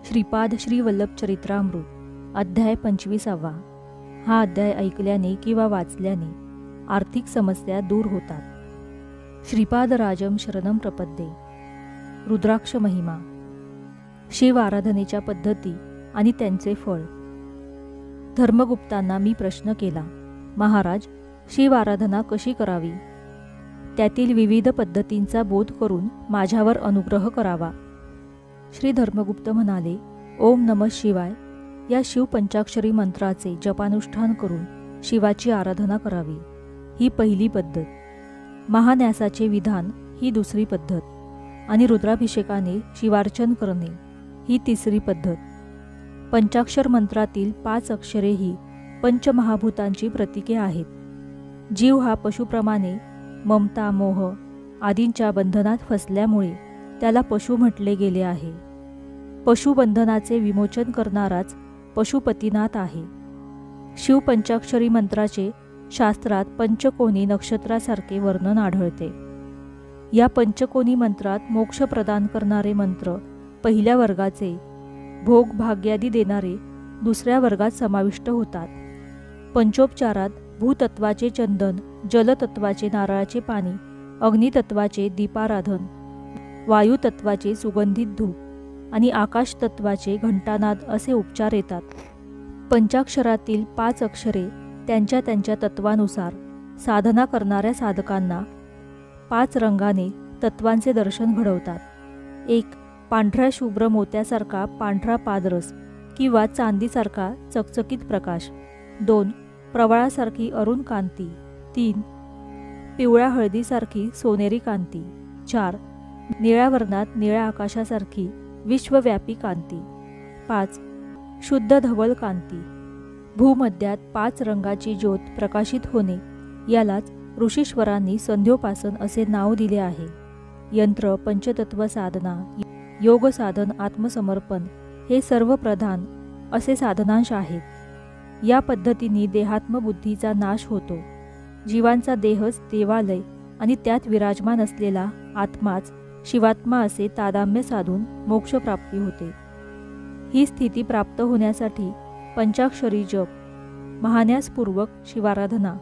श्रीपाद श्री वल्लभ चरित्रामृत अध्याय 25वा। हा अध्याय ऐकल्याने किंवा वाचल्याने आर्थिक समस्या दूर होतात। श्रीपाद राजम शरणम प्रपद्ये। रुद्राक्ष महिमा, शिव आराधनेच्या पद्धती आणि त्यांचे फळ। धर्मगुप्तांना मी प्रश्न केला, महाराज, शिव आराधना कशी करावी? त्यातील विविध पद्धतींचा बोध करून माझ्यावर अनुग्रह करावा। श्री धर्मगुप्त म्हणाले, ओम नमः शिवाय या शिव पंचाक्षरी मंत्राचे जपानुष्ठान करून शिवाची आराधना करावी, ही पहिली पद्धत। महान्यासाचे विधान ही दुसरी पद्धत आणि रुद्राभिषेकाने शिवार्चन करणे ही तिसरी पद्धत। पंचाक्षर मंत्रातील 5 अक्षरे ही पंचमहाभूतांची प्रतीके आहेत। जीव हा पशुप्रमाणे ममता, मोह आदींच्या बंधनात फसल्यामुळे त्याला पशु म्हटले गेले आहे। पशुबंधनाचे विमोचन करणाराच पशुपतिनाथ आहे। शिव पंचाक्षरी मंत्राचे शास्त्रात पंचकोनी नक्षत्रासारखे वर्णन आढळते। या पंचकोनी मंत्रात मोक्ष प्रदान करणारे मंत्र पहिल्या वर्गाचे, भोग भाग्यादी देणारे दुसऱ्या वर्गात समाविष्ट होतात। पंचोपचारात भूतत्वाचे चंदन, जलतत्वाचे नारळाचे पाणी, अग्नितत्वाचे दीपाराधन, वायुतत्वाचे सुगंधित धूप आणि आकाशतत्वाचे घंटानाद असे उपचार येतात। पंचाक्षरातील 5 अक्षरे त्यांच्या त्यांच्या तत्वानुसार साधना करणाऱ्या साधकांना 5 रंगाने तत्वांचे दर्शन घडवतात। 1. पांढऱ्या शुभ्र मोत्यासारखा पांढरा पादरस किंवा चांदीसारखा चकचकीत प्रकाश। 2. प्रवाळासारखी अरुण कांती। 3. पिवळ्या हळदीसारखी सोनेरी कांती। 4. निळ्या वर्णात निळ्या आकाशासारखी विश्वव्यापी कांती। 5. शुद्ध धवल कांती। भूमध्यात 5 रंगाची ज्योत प्रकाशित होणे यालाच ऋषीश्वरांनी संध्योपासन असे नाव दिले आहे। यंत्र, पंचतत्व साधना, योग साधन, आत्मसमर्पण हे सर्व प्रधान असे साधनांश आहेत। या पद्धतीने देहात्मबुद्धीचा नाश होतो। जीवांचा देहच देवालय आणि त्यात विराजमान असलेला आत्माच शिवात्मा असे तादाम्य साधून मोक्षप्राप्ती होते। ही स्थिती प्राप्त होण्यासाठी पंचाक्षरी जप, महान्यासपूर्वक शिवाराधना,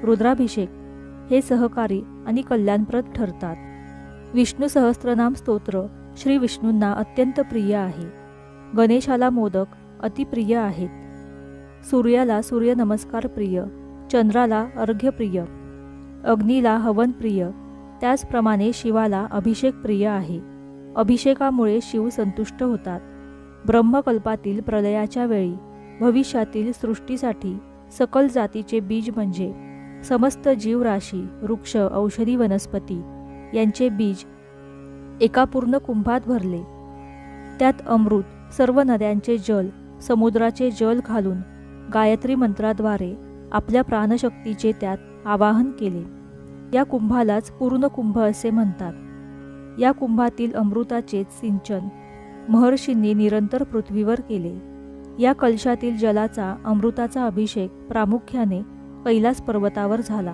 रुद्राभिषेक हे सहकारी आणि कल्याणप्रद ठरतात। विष्णू सहस्त्रनाम स्तोत्र श्री विष्णूंना अत्यंत प्रिय आहे। गणेशाला मोदक अतिप्रिय आहेत। सूर्याला सूर्यनमस्कार प्रिय, चंद्राला अर्घ्य प्रिय, अग्नीला हवन प्रिय, त्याचप्रमाणे शिवाला अभिषेक प्रिय आहे। अभिषेकामुळे शिव संतुष्ट होतात। ब्रह्मकल्पातील प्रलयाच्या वेळी भविष्यातील सृष्टीसाठी सकल जातीचे बीज म्हणजे समस्त जीवराशी, वृक्ष, औषधी वनस्पती यांचे बीज एका पूर्ण कुंभात भरले। त्यात अमृत, सर्व नद्यांचे जल, समुद्राचे जल घालून गायत्री मंत्राद्वारे आपल्या प्राणशक्तीचे त्यात आवाहन केले। या कुंभालाच पूर्ण कुंभ असे म्हणतात। या कुंभातील अमृताचेच सिंचन महर्षींनी निरंतर पृथ्वीवर केले। या कलशातील जलाचा अमृताचा अभिषेक प्रामुख्याने कैलास पर्वतावर झाला।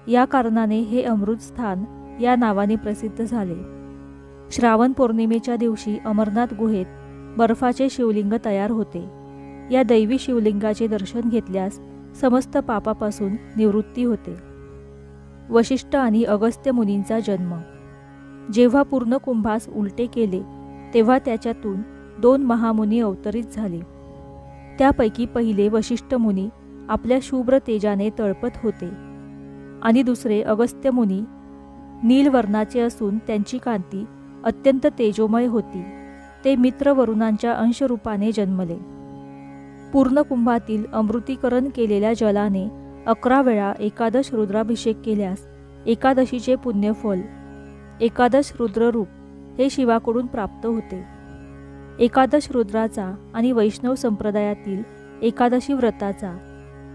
या कारणाने हे अमृत स्थान या नावाने प्रसिद्ध झाले। श्रावण पौर्णिमेच्या दिवशी अमरनाथ गुहेत बर्फाचे शिवलिंग तयार होते। या दैवी शिवलिंगाचे दर्शन घेतल्यास समस्त पापापासून निवृत्ती होते। वशिष्ठ आणि अगस्त्य मुनींचा जन्म। जेव्हा पूर्ण कुंभास उलटे केले तेव्हा त्याच्यातून 2 महामुनी अवतरित झाले। त्यापैकी पहिले वशिष्ठ मुनी आपल्या शुभ्र तेजाने तळपत होते आणि दुसरे अगस्त्य मुनी नीलवर्णाचे असून त्यांची कांती अत्यंत तेजोमय होती। ते मित्र वरुणांच्या अंशरूपाने जन्मले। पूर्ण कुंभातील अमृतीकरण केलेल्या जलाने 11 वेळा एकादश रुद्राभिषेक केल्यास एकादशीचे पुण्यफल एकादश रुद्ररूप हे शिवाकडून प्राप्त होते। एकादश रुद्राचा आणि वैष्णव संप्रदायातील एकादशी व्रताचा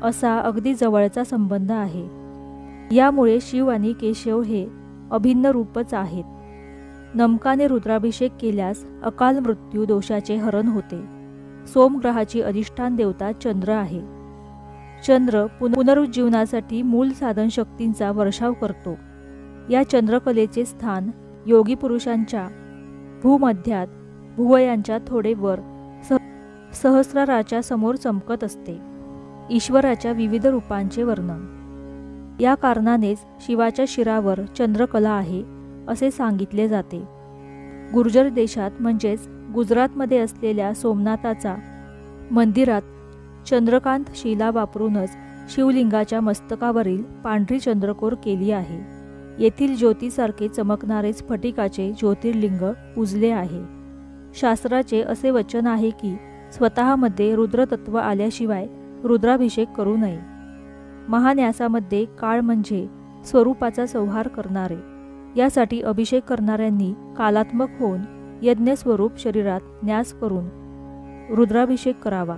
असा अगदी जवळचा संबंध आहे। यामुळे शिव आणि केशव हे अभिन्न रूपच आहेत। नमकाने रुद्राभिषेक केल्यास अकाल मृत्यू दोषाचे हरण होते। सोमग्रहाची अधिष्ठान देवता चंद्र आहे। चंद्र पुनरुज्जीवनासाठी मूल साधन शक्तींचा वर्षाव करतो। या चंद्रकलेचे स्थान योगी पुरुषांच्या भूमध्यात भुवयांच्या थोडे वर सहस्राराच्या समोर चमकत असते. ईश्वराच्या विविध रूपांचे वर्णन. या कारणानेच शिवाच्या शिरावर चंद्रकला आहे असे सांगितले जाते. गुर्जर देशात म्हणजेच गुजरातमध्ये असलेल्या सोमनाथाचा मंदिरात चंद्रकांत शिला वापरूनच शिवलिंगाच्या मस्तकावरील पांढरी चंद्रकोर केली आहे. येथील ज्योतीसारखे चमकणारे स्फटिकाचे ज्योतिर्लिंग पूजले आहे. शास्त्राचे असे वचन आहे की स्वतःमध्ये रुद्रतत्व आल्याशिवाय रुद्राभिषेक करू नये. महान्यासामध्ये काळ म्हणजे स्वरूपाचा संहार करणारे. यासाठी अभिषेक करणाऱ्यांनी कालात्मक होऊन यज्ञस्वरूप शरीरात न्यास करून रुद्राभिषेक करावा.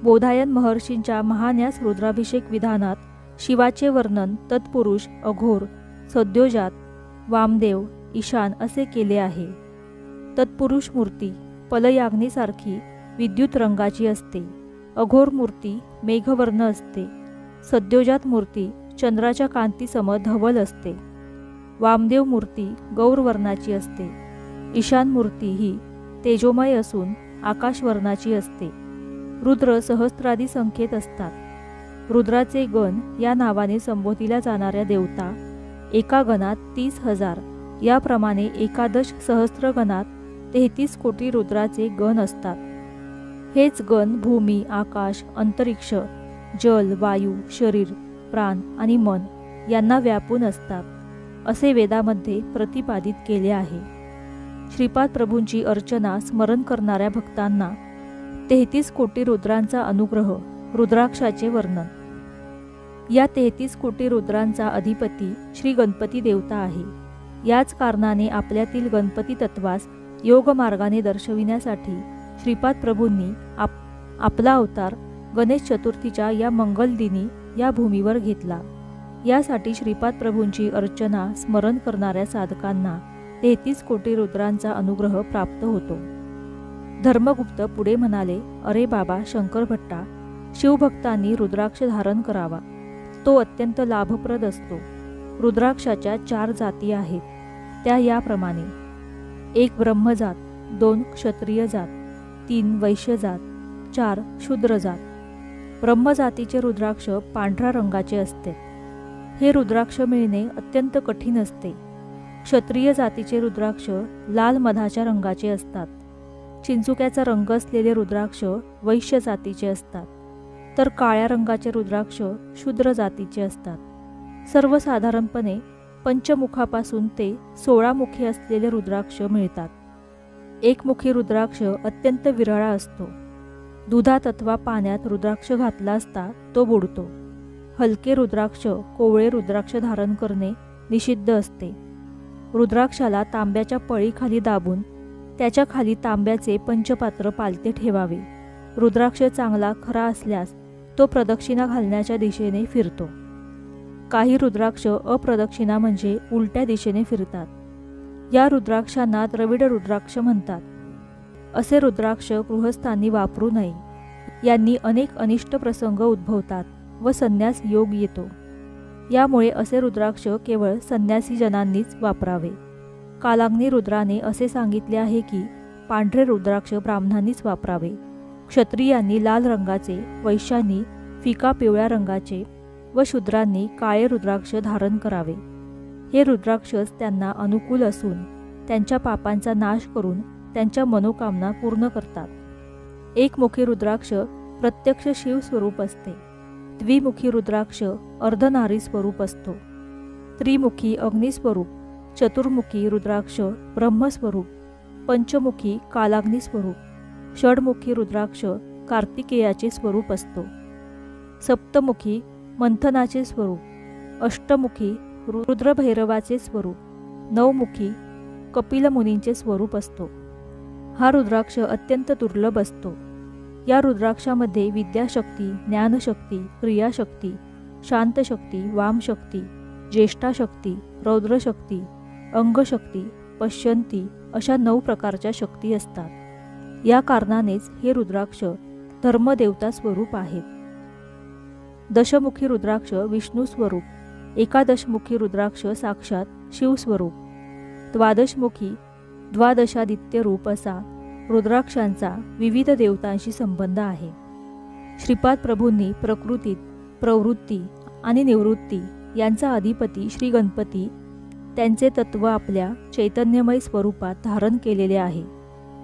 बोधायन महर्षींच्या महान्यास रुद्राभिषेक विधानात शिवाचे वर्णन तत्पुरुष, अघोर, सद्योजात, वामदेव, ईशान असे केले आहे. तत्पुरुष मूर्ती पलयाग्नीसारखी विद्युत रंगाची असते. अघोर मूर्ती मेघवर्ण असते. सद्योजात मूर्ती चंद्राच्या कांतीसम धवल असते. वामदेव मूर्ती गौरवर्णाची असते. ईशान मूर्ती ही तेजोमय असून आकाशवर्णाची असते. रुद्र सहस्त्रादी संख्येत असतात. रुद्राचे गण या नावाने संबोधिल्या जाणाऱ्या देवता एका गणात 30,000 याप्रमाणे एकादश सहस्त्र गणात 33 कोटी रुद्राचे गण असतात. हेच गण भूमी, आकाश, अंतरिक्ष, जल, वायू, शरीर, प्राण आणि मन यांना व्यापून असतात असे वेदामध्ये प्रतिपादित केले आहे. श्रीपाद प्रभूंची अर्चना स्मरण करणाऱ्या भक्तांना 33 कोटी रुद्रांचा अनुग्रह. रुद्राक्षाचे वर्णन. या 33 कोटी रुद्रांचा अधिपती श्री गणपती देवता आहे. याच कारणाने आपल्यातील गणपती तत्वास योग मार्गाने दर्शविण्यासाठी श्रीपाद प्रभूंनी आपला अवतार गणेश चतुर्थीच्या या मंगल दिनी या भूमीवर घेतला. यासाठी श्रीपाद प्रभूंची अर्चना स्मरण करणाऱ्या साधकांना 33 कोटी रुद्रांचा अनुग्रह प्राप्त होतो. धर्मगुप्त पुढे म्हणाले, अरे बाबा शंकर भट्टा, शिवभक्तांनी रुद्राक्ष धारण करावा. तो अत्यंत लाभप्रद असतो. रुद्राक्षाच्या 4 जाती आहेत. त्या याप्रमाणे: 1 ब्रह्मजात, 2 क्षत्रिय जात, 3 वैश्य जात, 4 शूद्र जात. ब्रह्मजातीचे रुद्राक्ष पांढऱ्या रंगाचे असते. हे रुद्राक्ष मिळणे अत्यंत कठीण असते. क्षत्रिय जातीचे रुद्राक्ष लाल मधाच्या रंगाचे असतात. चिंचुक्याचा रंग असलेले रुद्राक्ष वैश्य जातीचे असतात. तर काळ्या रंगाचे रुद्राक्ष शूद्र जातीचे असतात. सर्वसाधारणपणे पंचमुखापासून ते 16 मुखी असलेले रुद्राक्ष मिळतात. एकमुखी रुद्राक्ष अत्यंत विरळा असतो. दुधात अथवा पाण्यात रुद्राक्ष घातला असता तो बुडतो. हलके रुद्राक्ष, कोवळे रुद्राक्ष धारण करणे निषिद्ध असते. रुद्राक्षाला तांब्याच्या पळीखाली दाबून त्याच्या खाली तांब्याचे पंचपात्र पालते ठेवावे. रुद्राक्ष चांगला खरा असल्यास तो प्रदक्षिणा घालण्याच्या दिशेने फिरतो. काही रुद्राक्ष अप्रदक्षिणा म्हणजे उलट्या दिशेने फिरतात. या रुद्राक्षांना द्रविड रुद्राक्ष म्हणतात. असे रुद्राक्ष गृहस्थांनी वापरू नये. यांनी अनेक अनिष्ट प्रसंग उद्भवतात व संन्यास योग येतो. यामुळे असे रुद्राक्ष केवळ संन्यासी जनांनीच वापरावे. कालाग्नी रुद्राने असे सांगितले आहे की पांढरे रुद्राक्ष ब्राह्मणांनीच वापरावे. क्षत्रियांनी लाल रंगाचे, वैश्यांनी फिका पिवळ्या रंगाचे व शूद्रांनी काळे रुद्राक्ष धारण करावे. हे रुद्राक्षच त्यांना अनुकूल असून त्यांच्या पापांचा नाश करून त्यांच्या मनोकामना पूर्ण करतात. एकमुखी रुद्राक्ष प्रत्यक्ष शिव स्वरूप असते. द्विमुखी रुद्राक्ष अर्धनारी स्वरूप असतो. त्रिमुखी अग्निस्वरूप, चतुर्मुखी रुद्राक्ष ब्रह्मस्वरूप, पंचमुखी कालाग्नी स्वरूप, षडमुखी रुद्राक्ष कार्तिकेयाचे स्वरूप असतो. सप्तमुखी मंथनाचे स्वरूप, अष्टमुखी रुद्रभैरवाचे स्वरूप, नवमुखी कपिलमुनींचे स्वरूप असतो. हा रुद्राक्ष अत्यंत दुर्लभ असतो. या रुद्राक्षामध्ये विद्याशक्ती, ज्ञानशक्ती, क्रियाशक्ती, शांतशक्ती, वामशक्ती, ज्येष्ठाशक्ती, रौद्रशक्ती, अंगशक्ती, पश्यंती अशा 9 प्रकारच्या शक्ती असतात. या कारणानेच हे रुद्राक्ष धर्मदेवता स्वरूप आहेत. दशमुखी रुद्राक्ष विष्णू स्वरूप, एकादशमुखी रुद्राक्ष साक्षात शिव स्वरूप, द्वादशमुखी द्वादशादित्य रूप असा रुद्राक्षांचा विविध देवतांशी संबंध आहे. श्रीपाद प्रभूंनी प्रकृतीत प्रवृत्ती आणि निवृत्ती यांचा अधिपती श्री गणपती त्यांचे तत्व आपल्या चैतन्यमय स्वरूपात धारण केलेले आहे.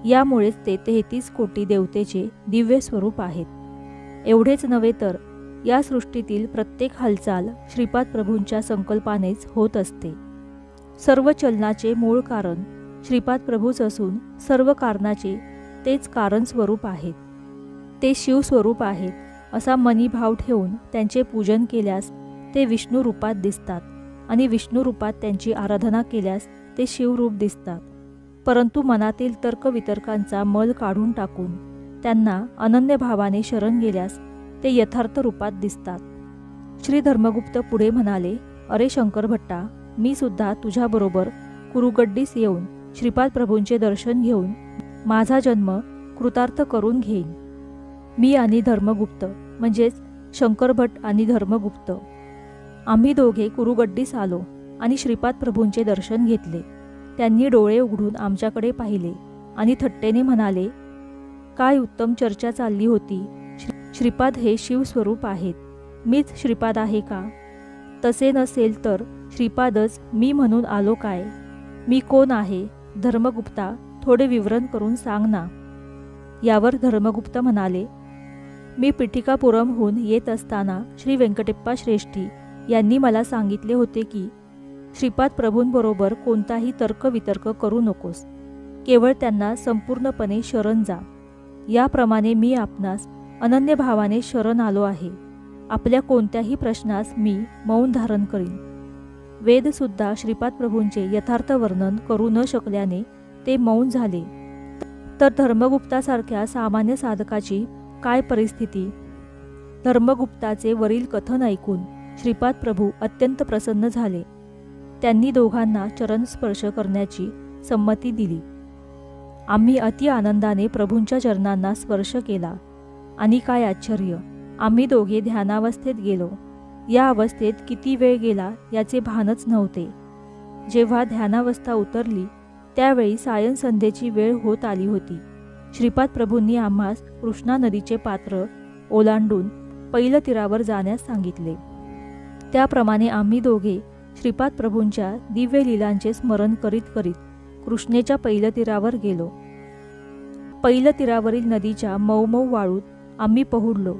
यामुळेच ते 33 कोटी देवतेचे दिव्य स्वरूप आहेत. एवढेच नव्हे तर या सृष्टीतील प्रत्येक हालचाल श्रीपाद प्रभूंच्या संकल्पानेच होत असते. सर्व चलनाचे मूळ कारण श्रीपाद प्रभूच असून सर्व कारणाचे तेच कारण स्वरूप आहेत. ते शिवस्वरूप आहेत असा मनीभाव ठेवून त्यांचे पूजन केल्यास ते विष्णू रूपात दिसतात आणि विष्णू रूपात त्यांची आराधना केल्यास ते शिवरूप दिसतात. परंतु मनातील तर्कवितर्कांचा मल काढून टाकून त्यांना अनन्य भावाने शरण गेल्यास ते यथार्थ रूपात दिसतात. श्री धर्मगुप्त पुढे म्हणाले, अरे शंकर भट्टा, मी सुद्धा तुझ्याबरोबर कुरुगड्डीस येऊन श्रीपाद प्रभूंचे दर्शन घेऊन माझा जन्म कृतार्थ करून घेईन. मी आणि धर्मगुप्त म्हणजेच शंकरभट आणि धर्मगुप्त आम्ही दोघे कुरुगड्डीस आलो आणि श्रीपाद प्रभूंचे दर्शन घेतले. त्यांनी डोळे उघडून आमच्याकडे पाहिले आणि थट्टेने म्हणाले, काय उत्तम चर्चा चालली होती. श्रीपाद हे शिवस्वरूप आहेत. मीच श्रीपाद आहे का? तसे नसेल तर श्रीपादच मी म्हणून आलो काय? मी कोण आहे? धर्मगुप्ता, थोडे विवरण करून सांग ना. यावर धर्मगुप्त म्हणाले, मी पिठिकापुरमहून येत असताना श्री व्यंकटेप्पा श्रेष्ठी यांनी मला सांगितले होते की श्रीपाद प्रभूंबरोबर कोणताही तर्कवितर्क करू नकोस, केवळ त्यांना संपूर्णपणे शरण जा. याप्रमाणे मी आपणास अनन्य भावाने शरण आलो आहे. आपल्या कोणत्याही प्रश्नास मी मौन धारण करीन. वेदसुद्धा श्रीपाद प्रभूंचे यथार्थ वर्णन करू न शकल्याने ते मौन झाले. तर धर्मगुप्तासारख्या सामान्य साधकाची काय परिस्थिती? धर्मगुप्ताचे वरील कथन ऐकून श्रीपाद प्रभू अत्यंत प्रसन्न झाले. त्यांनी दोघांना चरणस्पर्श करण्याची संमती दिली. आम्ही अति आनंदाने प्रभूंच्या चरणांना स्पर्श केला आणि काय आश्चर्य, आम्ही दोघे ध्यानावस्थेत गेलो. या अवस्थेत किती वेळ गेला याचे भानच नव्हते. जेव्हा ध्यानावस्था उतरली त्यावेळी सायंसंध्येची वेळ होत आली होती. श्रीपाद प्रभूंनी आम्हास कृष्णा नदीचे पात्र ओलांडून पैल तीरावर जाण्यास सांगितले. त्याप्रमाणे आम्ही दोघे श्रीपाद प्रभूंच्या दिव्य लीलांचे स्मरण करीत करीत कृष्णेच्या पैल तीरावर गेलो. पैल तीरावरील नदीच्या मऊ वाळूत आम्ही पहुडलो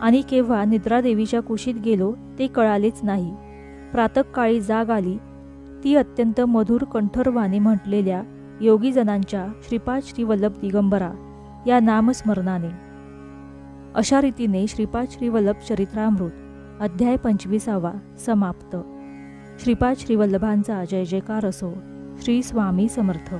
आणि केव्हा निद्रादेवीच्या कुशीत गेलो ते कळालेच नाही. प्रातःकाळी जाग आली ती अत्यंत मधुर कंठरवाणी म्हटलेल्या योगीजनांच्या श्रीपाद श्रीवल्लभ दिगंबरा या नामस्मरणाने. अशा रीतीने श्रीपाद श्रीवल्लभ चरित्रामृत अध्याय 25 समाप्त. श्रीपाद श्रीवल्लभांचा जय जयकार असो. श्री स्वामी समर्थ.